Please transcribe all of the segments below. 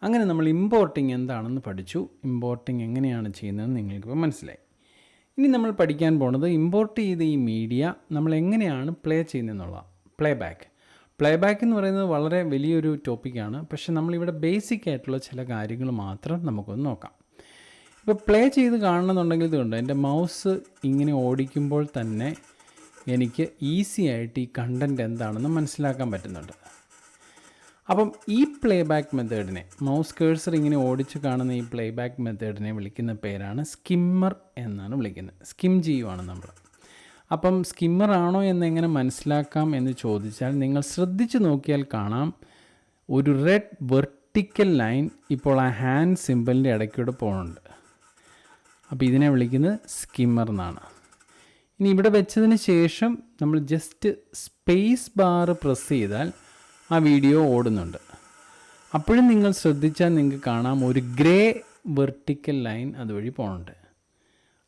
അങ്ങനെ നമ്മൾ ഇമ്പോർട്ടിംഗ് എന്താണെന്ന് പഠിച്ചു. ഇമ്പോർട്ടിംഗ് എങ്ങനെയാണ് ചെയ്യുന്നതെന്ന് നിങ്ങൾക്കിപ്പോൾ മനസ്സിലായി. ഇനി നമ്മൾ പഠിക്കാൻ പോണത് ഇമ്പോർട്ട് ചെയ്ത ഈ മീഡിയ നമ്മൾ എങ്ങനെയാണ് പ്ലേ ചെയ്യുന്നതെന്നുള്ള പ്ലേ ബാക്ക് എന്ന് പറയുന്നത് വളരെ വലിയൊരു ടോപ്പിക്കാണ്. പക്ഷേ നമ്മളിവിടെ ബേസിക് ആയിട്ടുള്ള ചില കാര്യങ്ങൾ മാത്രം നമുക്കൊന്ന് നോക്കാം. ഇപ്പോൾ പ്ലേ ചെയ്ത് കാണണമെന്നുണ്ടെങ്കിൽ ഇതുണ്ട്, എൻ്റെ മൗസ് ഇങ്ങനെ ഓടിക്കുമ്പോൾ തന്നെ എനിക്ക് ഈസി ആയിട്ട് ഈ കണ്ടൻറ്റ് എന്താണെന്ന് മനസ്സിലാക്കാൻ പറ്റുന്നുണ്ട്. അപ്പം ഈ പ്ലേ ബാക്ക് മെത്തേഡിനെ, മൗസ് കേഴ്സർ ഇങ്ങനെ ഓടിച്ച് കാണുന്ന ഈ പ്ലേ ബാക്ക് മെത്തേഡിനെ വിളിക്കുന്ന പേരാണ് സ്കിമ്മർ എന്നാണ് വിളിക്കുന്നത്. സ്കിം ചെയ്യുവാണ് നമ്മൾ. അപ്പം സ്കിമ്മർ ആണോ എന്നെങ്ങനെ മനസ്സിലാക്കാം എന്ന് ചോദിച്ചാൽ നിങ്ങൾ ശ്രദ്ധിച്ച് നോക്കിയാൽ കാണാം, ഒരു റെഡ് വെർട്ടിക്കൽ ലൈൻ ഇപ്പോൾ ആ ഹാൻഡ് സിമ്പിളിൻ്റെ ഇടയ്ക്കൂടെ പോകുന്നുണ്ട്. അപ്പോൾ ഇതിനെ വിളിക്കുന്നത് സ്കിമ്മർ എന്നാണ്. ഇനി ഇവിടെ വെച്ചതിന് ശേഷം നമ്മൾ ജസ്റ്റ് സ്പേസ് ബാർ പ്രസ് ചെയ്താൽ ആ വീഡിയോ ഓടുന്നുണ്ട്. അപ്പോഴും നിങ്ങൾ ശ്രദ്ധിച്ചാൽ നിങ്ങൾക്ക് കാണാം ഒരു ഗ്രേ വെർട്ടിക്കൽ ലൈൻ അതുവഴി പോകുന്നുണ്ട്.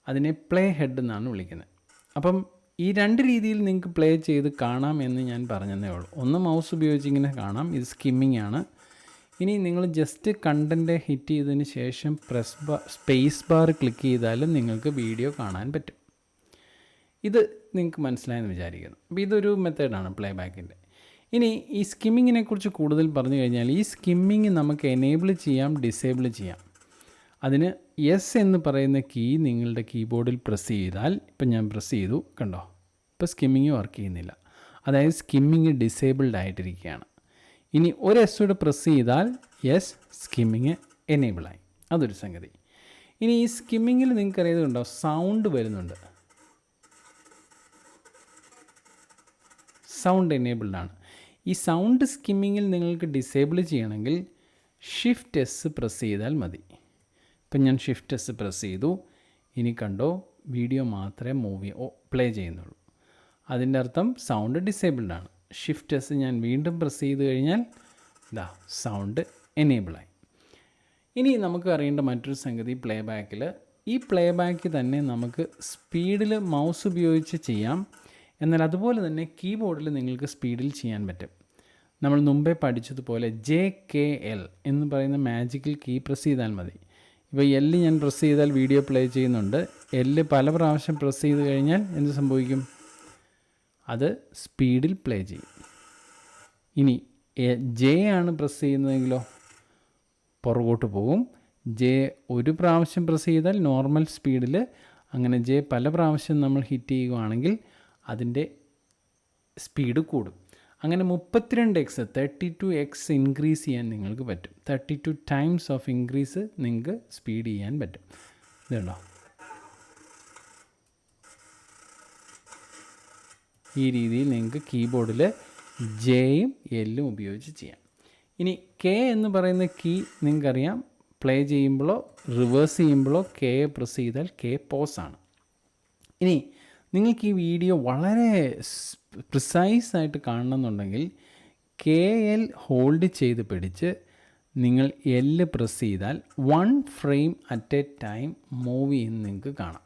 അതിനെ പ്ലേ ഹെഡ് എന്നാണ് വിളിക്കുന്നത്. അപ്പം ഈ രണ്ട് രീതിയിൽ നിങ്ങൾക്ക് പ്ലേ ചെയ്ത് കാണാം എന്ന് ഞാൻ പറഞ്ഞതേ ഉള്ളൂ. ഒന്ന് മൗസ് ഉപയോഗിച്ച് ഇങ്ങനെ കാണാം, ഇത് സ്കിമ്മിങ് ആണ്. ഇനി നിങ്ങൾ ജസ്റ്റ് കണ്ടൻറ്റ് ഹിറ്റ് ചെയ്തതിന് ശേഷം സ്പേസ് ബാർ ക്ലിക്ക് ചെയ്താലും നിങ്ങൾക്ക് വീഡിയോ കാണാൻ പറ്റും. ഇത് നിങ്ങൾക്ക് മനസ്സിലായെന്ന് വിചാരിക്കുന്നു. അപ്പോൾ ഇതൊരു മെത്തേഡാണ് പ്ലേ ബാക്കിൻ്റെ. ഇനി ഈ സ്കിമ്മിങ്ങിനെ കുറിച്ച് കൂടുതൽ പറഞ്ഞു കഴിഞ്ഞാൽ ഈ സ്കിമ്മിങ് നമുക്ക് എനേബിൾ ചെയ്യാം, ഡിസേബിൾ ചെയ്യാം. അതിന് യെസ് എന്ന് പറയുന്ന കീ നിങ്ങളുടെ കീബോർഡിൽ പ്രസ് ചെയ്താൽ, ഇപ്പം ഞാൻ പ്രസ് ചെയ്തു, കണ്ടോ, ഇപ്പോൾ സ്കിമ്മിങ് വർക്ക് ചെയ്യുന്നില്ല. അതായത് സ്കിമ്മിങ് ഡിസേബിൾഡ് ആയിട്ടിരിക്കുകയാണ്. ഇനി ഒരു എസ് കൂടെ പ്രസ് ചെയ്താൽ യെസ്, സ്കിമ്മിങ് എനേബിളായി. അതൊരു സംഗതി. ഇനി ഈ സ്കിമ്മിങ്ങിൽ നിങ്ങൾക്കറിയാതുണ്ടോ, സൗണ്ട് വരുന്നുണ്ട്. സൗണ്ട് എനേബിൾഡ് ആണ്. ഈ സൗണ്ട് സ്കിമ്മിങ്ങിൽ നിങ്ങൾക്ക് ഡിസേബിൾ ചെയ്യണമെങ്കിൽ ഷിഫ്റ്റ് എസ് പ്രസ് ചെയ്താൽ മതി. ഇപ്പം ഞാൻ ഷിഫ്റ്റ് എസ് പ്രസ് ചെയ്തു. ഇനി കണ്ടോ, വീഡിയോ മാത്രമേ പ്ലേ ചെയ്യുന്നുള്ളൂ. അതിൻ്റെ അർത്ഥം സൗണ്ട് ഡിസേബിൾഡ് ആണ്. ഷിഫ്റ്റ് എസ് ഞാൻ വീണ്ടും പ്രസ് ചെയ്ത് കഴിഞ്ഞാൽ ഇതാ സൗണ്ട് എനേബിളായി. ഇനി നമുക്ക് അറിയേണ്ട മറ്റൊരു സംഗതി പ്ലേ ബാക്കിൽ, ഈ പ്ലേ ബാക്ക് തന്നെ നമുക്ക് സ്പീഡിൽ മൗസ് ഉപയോഗിച്ച് ചെയ്യാം. എന്നാൽ അതുപോലെ തന്നെ കീബോർഡിൽ നിങ്ങൾക്ക് സ്പീഡിൽ ചെയ്യാൻ പറ്റും. നമ്മൾ മുമ്പേ പഠിച്ചതുപോലെ JKL എന്ന് പറയുന്ന മാജിക്കൽ കീ പ്രസ് ചെയ്താൽ മതി. ഇപ്പോൾ L ഞാൻ പ്രസ് ചെയ്താൽ വീഡിയോ പ്ലേ ചെയ്യുന്നുണ്ട്. L പല പ്രാവശ്യം പ്രസ് ചെയ്ത് കഴിഞ്ഞാൽ എന്ത് സംഭവിക്കും? അത് സ്പീഡിൽ പ്ലേ ചെയ്യും. ഇനി J ആണ് പ്രസ് ചെയ്യുന്നതെങ്കിലോ പുറകോട്ട് പോകും. J ഒരു പ്രാവശ്യം പ്രസ് ചെയ്താൽ നോർമൽ സ്പീഡിൽ, അങ്ങനെ J പല പ്രാവശ്യം നമ്മൾ ഹിറ്റ് ചെയ്യുകയാണെങ്കിൽ അതിൻ്റെ സ്പീഡ് കൂടും. അങ്ങനെ 32x 32x ഇൻക്രീസ് ചെയ്യാൻ നിങ്ങൾക്ക് പറ്റും. 32 ടൈംസ് ഓഫ് ഇൻക്രീസ് നിങ്ങൾക്ക് സ്പീഡ് ചെയ്യാൻ പറ്റും. ഇതുണ്ടോ, ഈ രീതിയിൽ നിങ്ങൾക്ക് കീബോർഡിൽ ജെയും എല്ലും ഉപയോഗിച്ച് ചെയ്യാം. ഇനി K എന്ന് പറയുന്ന കീ നിങ്ങൾക്കറിയാം, പ്ലേ ചെയ്യുമ്പോഴോ റിവേഴ്സ് ചെയ്യുമ്പോഴോ K പ്രസ് ചെയ്താൽ K പോസ് ആണ്. ഇനി നിങ്ങൾക്ക് ഈ വീഡിയോ വളരെ പ്രിസൈസായിട്ട് കാണണമെന്നുണ്ടെങ്കിൽ KL ഹോൾഡ് ചെയ്ത് പിടിച്ച് നിങ്ങൾ L പ്രസ് ചെയ്താൽ 1 frame at A time move ചെയ്യുന്നത് നിങ്ങൾക്ക് കാണാം.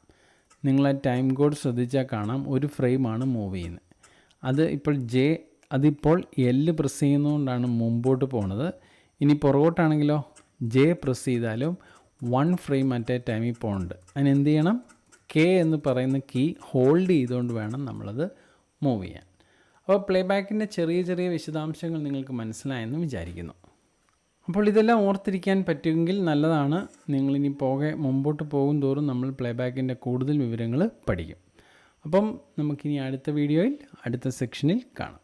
നിങ്ങൾ ആ ടൈം കോഡ് ശ്രദ്ധിച്ചാൽ കാണാം, ഒരു ഫ്രെയിമാണ് മൂവ് ചെയ്യുന്നത്. അതിപ്പോൾ L പ്രസ് ചെയ്യുന്നതുകൊണ്ടാണ് മുമ്പോട്ട് പോകുന്നത്. ഇനി പുറകോട്ടാണെങ്കിലോ J പ്രസ് ചെയ്താലും 1 ഫ്രെയിം അറ്റ് എ ടൈമിൽ പോകുന്നുണ്ട്. അതിനെന്ത് ചെയ്യണം? K എന്ന് പറയുന്ന കീ ഹോൾഡ് ചെയ്തുകൊണ്ട് വേണം നമ്മളത് മൂവ് ചെയ്യാൻ. അപ്പോൾ പ്ലേ ബാക്കിൻ്റെ ചെറിയ ചെറിയ വിശദാംശങ്ങൾ നിങ്ങൾക്ക് മനസ്സിലായെന്ന് വിചാരിക്കുന്നു. അപ്പോൾ ഇതെല്ലാം ഓർത്തിരിക്കാൻ പറ്റുമെങ്കിൽ നല്ലതാണ്. നിങ്ങളിനി മുമ്പോട്ട് പോകും തോറും നമ്മൾ പ്ലേ ബാക്കിൻ്റെ കൂടുതൽ വിവരങ്ങൾ പഠിക്കും. അപ്പം നമുക്കിനി അടുത്ത വീഡിയോയിൽ അടുത്ത സെക്ഷനിൽ കാണാം.